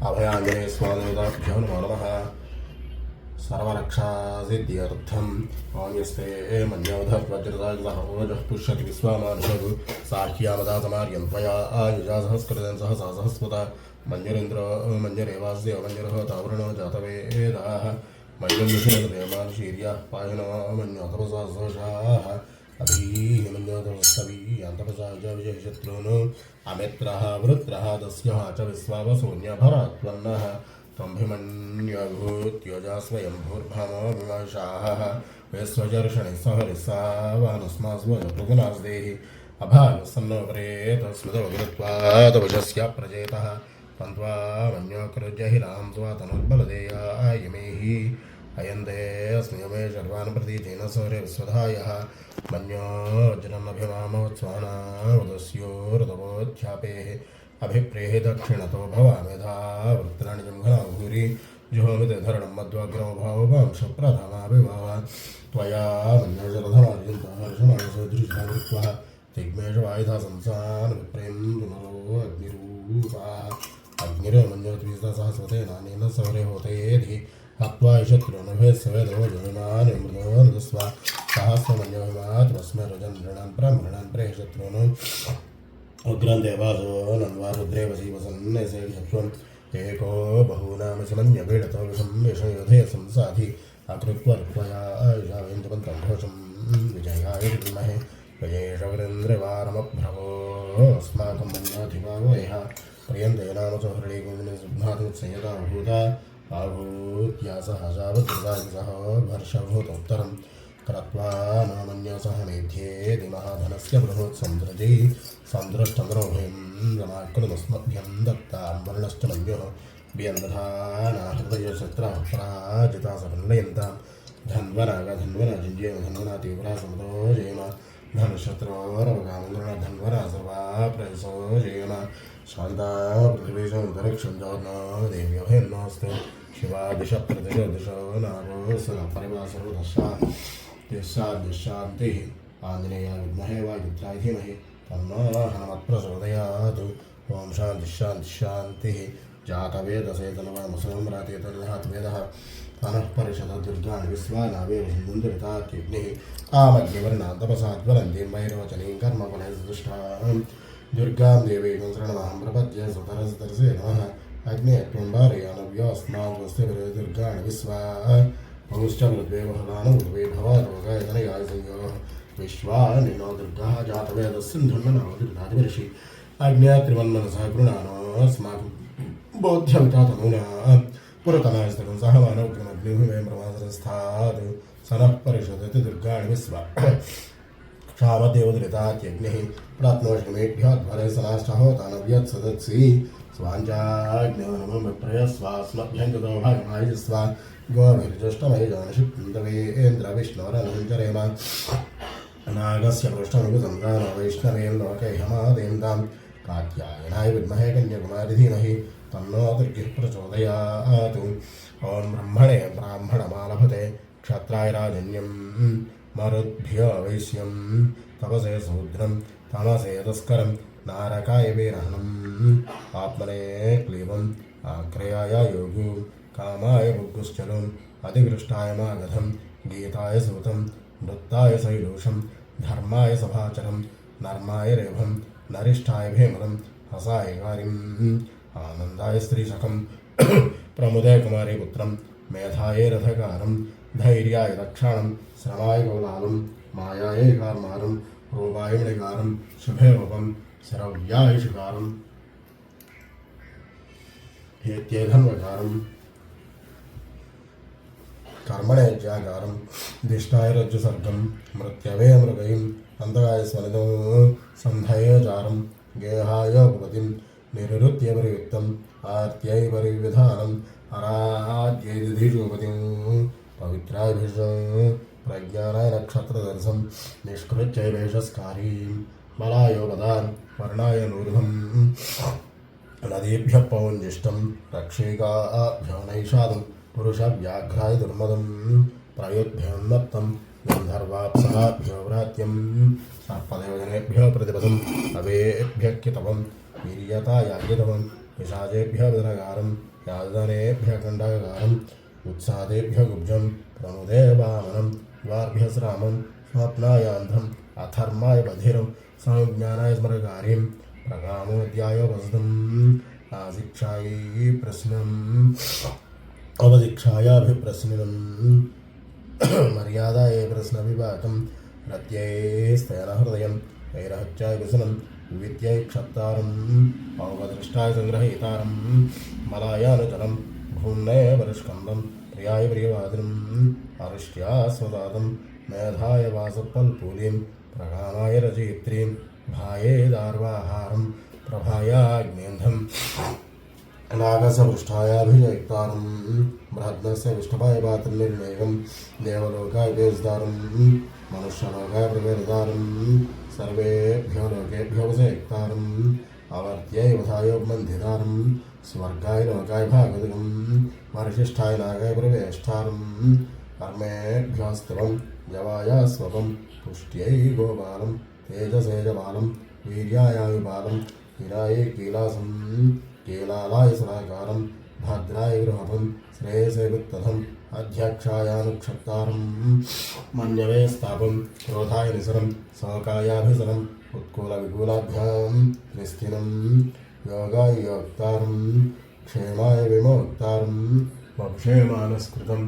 अभयाञ्जनेय स्वामिभ्यो नमो नमः। सर्वरक्षासिद्ध्यर्थम् ॐ यस्ते मन्योधर्वज्रदायुधः पुष्यति विश्वामानुषगु साह्यामदातमार्यं त्वया आयुजा सहस्कृतं सहसा सहस्वता मञ्जुरेन्द्रो मञ्जुरेवास्देव मञ्जुरः तावृणो जातवेदाः मञ्जुर्निषेधदेवानुशीर्यः पायनो मन्योतपसा सोषाः अभीः मन्योतपस्तवी अन्तपसा विजयशत्रून् अमित्रः वृत्रः दस्यः च विश्वावसून्यभरात्वन्नः त्वम्भिमन्यभूत्योजा स्वयं भूर्भमो विमर्शाः विश्वजर्षणिः सहरिस्सावानुस्मास्वजप्रगुणास्देहि अभानुसन्नोपरेतस्मृतवगृत्वा प्रजेतः तन्त्वा मन्योकृज्यहिलां स्वातनुर्बलदेयायमेहि अयन्ते अस्मियमे शर्वान् प्रतीचेन सौर्य विश्वधायः मन्योजनमभिमामोत्स्वानावदस्योर्दवोध्यापेः अभिप्रेः दक्षिणतो भवामेधा वृत्राणि जंघनाभूरि जुहोमितधरणं मध्वाग्रमो भाववांशप्रथमाभिभाव त्वया मन्योजरधनार्जुन्तः तिग्मेषवायुधा संसान् विप्रेन् पुनरो अग्निरूपाः अग्निरमन्योद्विषसहस्वतेनानेन सौरे होतेधि हत्वा शत्रुनभे सवेदो जनान् मृदोन्दस्वा सहस्रमन्योभिमात्मस्मै रजनृणान् प्रमृणान् प्रेशत्रून् उग्रं देवासो नन्वारुद्रेव शिवसन्नैसेक्षन् एको बहूनामसमन्यपीडतो विषं संसाधि अकृत्वर्त्वया आयुषावेन्द्रपन्तं घोषं विजयाय विद्महे विजयेशवरेन्द्रवारमभ्रवो अस्माकं मन्याधिभावयः प्रियन्ते नाम च हृदयगुणसुभ्नादुत्संयता भूता आहूत्या सहजावद्सह वर्षभूतोत्तरं कृत्वा नामन्यसह मेध्येति महाधनस्य बृहत्सन्द्रजै सन्द्रश्चन्द्रोभयं रमाकृतमस्मभ्यं दत्तां वर्णश्च मन्योः व्यन्दधानाहृदयशत्रः पराजिता सपन्नयन्तां धन्वनागधन्वनजिञ्जेम धन्वना तीव्रा समुदो जयम धनुशत्रोरवगामन्द्रणा धन्वना सर्वा प्रयसो जयम शान्ता पृथिवीशन्तरिक्षं जगन्ना देव्यभयन्नोऽस्तु शिवा दिश प्रतिशो दिशो नारो स परिवासरोदशा दिशान्तिः आञ्जनेयाय विद्महे वायुपुत्राय धीमहि तन्नो हनुमत्प्रचोदयात् ॐ शान्तिः जातवेदसे तन्वामसोमरातेतन्नहात् तनः परिषदुर्गाणि विश्वानावेव सिन्धुरितात्यग्निः कामग्निवर्णां तपसाज्वलन्तीं वैरोचनीं कर्मफलैर्दुष्टां दुर्गां देवीं शरणमहं प्रपद्ये सुतरसतरसे नमः अग्ने त्वं भारयानव्योऽस्माद्वस्तिभिरे दुर्गाणि विश्वा पौश्चमृद्वेवहदानमुद्वे भवारोगाय धनयाय संयोः विश्वानिनो दुर्गाः जातवेदस्सिन्धुन्ननावतिर्धातिवर्षि अग्न्यात्रिवन्मनसः गृणानोऽस्माकं बोध्यमिता तनूना पुरतनास्तकं सह मानवग्रमग्निभूमे ब्रह्मासरस्थात् सनः परिषदति दुर्गाणि विश्वा क्षामदेवदृतात्यग्निः प्राप्नोष्णमेभ्योद्भरे सनाष्टहोतानव्यत्सदत्सि स्वाञ्जाग्निवनमं विप्रयस्वास्मभ्यञ्जतो भागमायुजस्वा गोभिर्जुष्टमहि जानशिप्तवेन्द्रविष्णोरनञ्चरेम नागस्य पृष्ठमुपसंगानो वैष्णवेन लोकैहमादेन्दां कात्यायनाय विद्महे कन्याकुमारी धीमहि तन्नो दुर्गिः प्रचोदयात् ॐ ब्रह्मणे ब्राह्मणमालभते क्षत्राय राजन्यं मरुद्भ्य वैश्यं तपसे शूद्रं तमसे तस्करं नारकाय वीरहणम् आत्मने क्लीबम् आक्रयाय योगु कामाय बुग्गुश्चलम् अधिकृष्टाय मागधं गीताय सूतं नृत्ताय शैलूषं धर्माय सभाचरं नर्माय रेभं नरिष्ठाय भेमलं हसाय कारिम् आनन्दाय स्त्रीशकं प्रमुदय कुमारी पुत्रं मेधाय रथकारं धैर्याय रक्षाणं श्रवाय कौलालं मायाय कार्मारं रूपाय मणिकारं शुभे रूपं श्रव्याय शिकारं हेत्यैधन्वकारं कर्मणे ज्यागारं दिष्टाय रज्जुसर्गं मृत्यवे मृगयिं अन्तकाय स्वनिदं सन्धये जारं गेहाय उपपतिं निरुत्य परियुक्तम् आर्त्यै परिविधानम् अराध्यै दिधिजोपतिं पवित्राय भिषं प्रज्ञानाय नक्षत्रदर्शं निष्कृत्य वेशस्कारीं बलाय वदान् वर्णाय नूर्ध्वं नदीभ्यः पौञ्जिष्टं रक्षिकाभ्यो नैषादं पुरुषव्याघ्राय दुर्मदं प्रयुद्भ्योन्मत्तं गन्धर्वाप्सराभ्यो व्रात्यं सर्पदेवजनेभ्यो प्रतिपदम् अवेभ्यः कितवं वीर्यतायागितवं पिशाचेभ्यः विदनगारं यादनेभ्यः कण्डकाकारम् उत्सादेभ्यः गुब्जं प्रमुदे वामनं द्वार्भ्यः श्रामं स्वप्नायान्धम् अथर्माय बधिरं संज्ञानाय स्मरकार्यं प्रकामोद्याय वसतम् आशिक्षायै प्रश्नम् अवशिक्षायाभिप्रश्निनम् मर्यादायै प्रश्नविभागं प्रत्ययस्तयनहृदयं वैरहत्याय व्यसनं विद्यै क्षत्तारम् अवदृष्टाय सङ्ग्रहीतारं मलायानुचरं भूम्नय परिष्कन्दं प्रियाय प्रियवादिनम् अरिष्ट्या स्वदातं मेधाय वासपल्पूलिं प्रकामाय रचयित्रीं भायेदार्वाहारं प्रभायाग्नेन्धम् नागसपृष्ठायाभिजयुक्तारं बृहद्नस्य विष्टभाय पात्रनिर्णेयं देवलोकाय वेशधारं मनुष्यलोकाय प्रवेशधारं सर्वेभ्यो लोकेभ्यो वशयुक्तारम् अवर्त्यैवथायोपबन्धितारं स्वर्गाय लोकाय भागवतिकं वरिष्ठाय नागाय प्रवेष्ठारं कर्मेभ्योस्तिवं जवाय स्वपं पुष्ट्यै गोपालं तेजसेजबालं वीर्यायाविबालं हिराय कीलासं केलालाय सलाकारं भद्राय गृहपं श्रेयसे वित्तथम् अध्यक्षायानुक्षत्तारं मन्यवे स्थापं क्रोधाय निसरं सौकायाभिसरम् उत्कूलविकूलाभ्यां निस्थिनं योगाय योक्तारं क्षेमाय विमोक्तारं वक्षेमानस्कृतं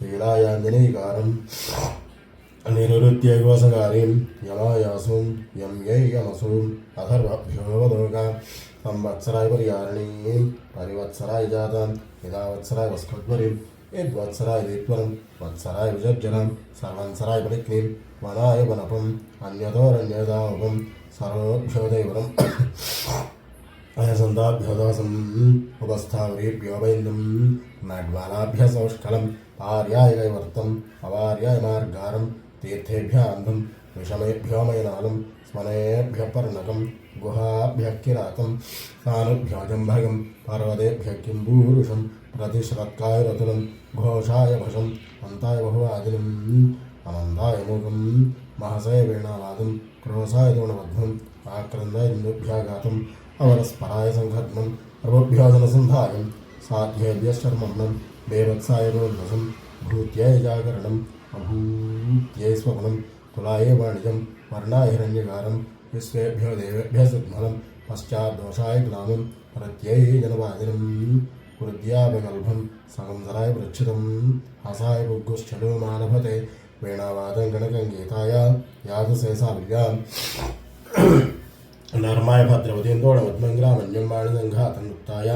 लीलायाञ्जनीकारं निरुत्यैवसकारीं यमायासुं यं यै यमसूम् अथर्वभ्यो वदोगा संवत्सराय पर्यारणीं परिवत्सराय जातां यदावत्सराय वस्कोद्वरीं यद्वत्सराय दीत्वरं वत्सराय विजर्जनं सर्वंसराय परिक्लीं वनाय वनपम् अन्यतोरन्यदावपं सर्वभ्यो दैवरम् अयसन्ताभ्यो दासम् उपस्थावरीभ्यो वैन्दं नाड्वालाभ्यः सौष्ठलं पार्याय कैवर्तम् अवार्याय मार्गारं तीर्थेभ्यान्धं विषमेभ्यो मयनालं स्मनेभ्यः पर्णकं गुहाभ्यः किरातं सानुभ्यो जम्भगं पर्वतेभ्यः किम्बूरुषं प्रतिश्रत्काय रतुलं घोषाय भषम् अन्ताय बहुवादिनम् अनन्दाय मूकं महसे वीणावादं क्रोशाय तोणबद्धम् आक्रन्दाय इन्दुभ्याघातम् अवरस्पराय सङ्घर्मं प्रभुभ्यो जनसन्धायं साध्येभ्यश्चर्मग्नं बेवत्साय गोन्वसं भूत्यै जागरणम् अभूत्यै स्वप्नं कुलाय वाणिजं वर्णाय हिरण्यकारं विश्वेभ्यो देवेभ्यः सुग्मलं पश्चाद्दोषाय ग्लामं प्रत्यै जनवादिनं हृद्याभिगल्भं सकंसराय पृच्छितं हसाय पुग्गुश्चलो मालभते वीणावादं गणकङ्गीताय यादशेषाभ्यां नर्माय भद्रवतीन्दोडमद्मङ्ग्रामण्यं वाणिसङ्घातनुक्ताय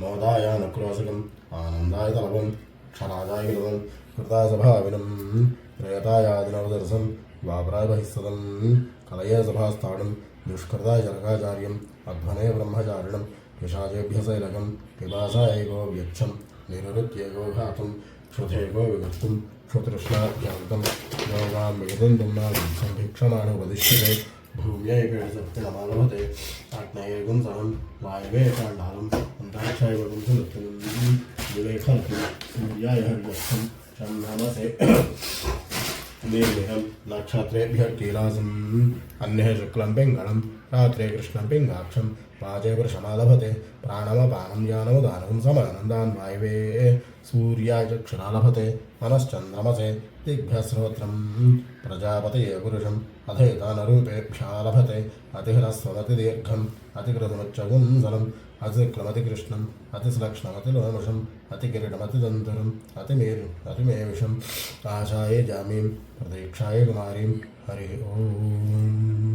मोदाय नक्रोशकम् आनन्दाय तलवं क्षणादाय विलवं कृतासभाविनं त्रयतायादिनवदर्शं द्वापराय बहिस्सदं कलये सभास्थानं दुष्कृताय जनकाचार्यम् अध्वने ब्रह्मचारिणं पिशाचेभ्यः शैलकं पिपासाय गोव्यक्षं निरृत्येको घातं क्षुधेको विभक्तं क्षुतृष्णाभ्यान्तं योगां विगदन्तं नागं संभिक्षमाणोपदिश्यते भूम्यै पीडसप्तमालभते आग्नेये गुंसहं वायवे काण्डालं अन्तरिक्षाय गुंसनृत्यं दिवे खल्कं सूर्याय हर्यस्थं चन्द्रमसे निर्मिहं नक्षत्रेभ्यः कीलासम् अन्यः शुक्लं पिङ्गळं रात्रे कृष्णं पिङ्गाक्षं वाजे वृषमालभते प्राणमपानं ज्ञानमुदानं समानन्दान् वायवे सूर्याय चक्षुरा लभते मनश्चन्द्रमसे दिग्भ्यः श्रोत्रं प्रजापतये पुरुषम् अथेतानरूपेभ्यः लभते अतिह्रस्वमतिदीर्घम् अतिकृतमुच्चगुंसलम् अतिक्लमतिकृष्णम् अतिश्लक्ष्णमतिलोमशम् अतिकिरीटमतिदन्तरम् अतिमेविषम् आशाये जामीं प्रतीक्षाय कुमारीं हरिः ओम्।